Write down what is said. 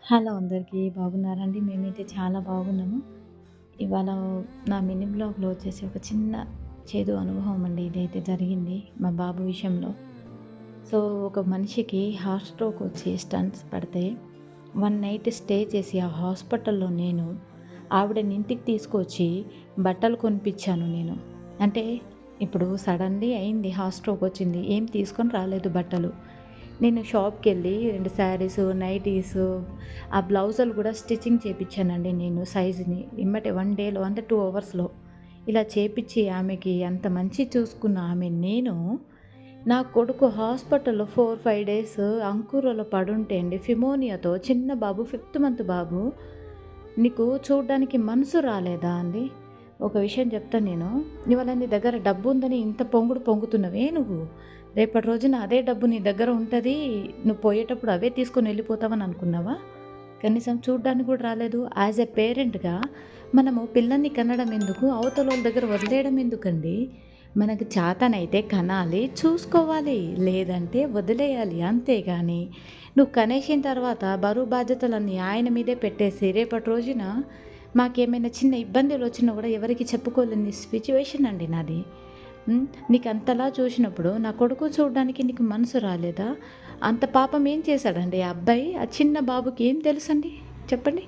Hello అందరికీ బాగున్నారండి? మేమైతే చాలా బాగున్నాము. ఇవాళ నా మినీ బ్లాగ్‌లో వచ్చేసి ఒక చిన్న చేదు అనుభవం అండి ఇదైతే జరిగింది మా బాబు విషయంలో. సో, ఒక మనిషికి హార్ట్ స్ట్రోక్ వచ్చి స్టంట్స్ పడితే 1 నైట్ స్టే చేసి ఆ హాస్పిటల్‌లో నేను ఆవిడని ఇంటికి తీసుకొచ్చి బట్టలు కొనిపించాను నేను. అంటే ఇప్పుడు సడన్‌లీ అయింది, హార్ట్ స్ట్రోక్ వచ్చింది. ఏం తీసుకొని రాలేదు బట్టలు. నేను షాప్‌కెళ్ళి 2 శారీసు, నైటీసు, ఆ బ్లౌజులు గూడా స్టిచ్చింగ్ చేపిచ్చానండి నేను సైజుని. ఎమ్మటే 1 డేలో అంటే 2 అవర్స్‌లో. ఇలా చేపిచ్చి ఆమెకి అంత మంచిగా చూసుకున్న ఆమె నేను, నా కొడుకు హాస్పిటల్‌లో 4, 5 డేస్ అంకురలో పడుంటే అండి ఫిమోనియాతో చిన్న బాబు, 5th మంత్ బాబు. నీకు చూడ్డానికి మనసు రాలేదా అండి? ఒక విషయం చెప్తా నేను. ఇవాళ నీ దగ్గర డబ్బుందని ఇంత పొంగుడు పొంగుతున్నవే నువ్వు. రేపటి రోజున అదే డబ్బు నీ దగ్గర ఉంటది. నువ్వు పోయేటప్పుడు అవే తీసుకొని వెళ్ళిపోతావని అనుకున్నావా? కనీసం చూడ్డానికి కూడా రాలేదు. యాజ్ ఎ పేరెంట్‌గా మనము పిల్లల్ని కనడం ఎందుకు? అవతలోళ్ళ దగ్గర వదిలేయడం ఎందుకండి? మనకు చేతనైతే కనాలి, చూసుకోవాలి. లేదంటే వదిలేయాలి. అంతేగాని నువ్వు కనేసిన తర్వాత బరువు బాధ్యతలన్నీ ఆయన మీదే పెట్టేసి రేపటి రోజున మాకేమైనా చిన్న ఇబ్బందులొచ్చినా గూడా ఎవరికీ చెప్పుకోలేని సిట్యుయేషన్ అండి నాది. నీకంతలా చూసినప్పుడు నా కొడుకుని చూడడానికి నీకు మనసు రాలేదా? అంత పాపం ఏం చేశాడండి ఆ అబ్బాయి? ఆ చిన్న బాబుకి ఏం తెలుసండి? చెప్పండి.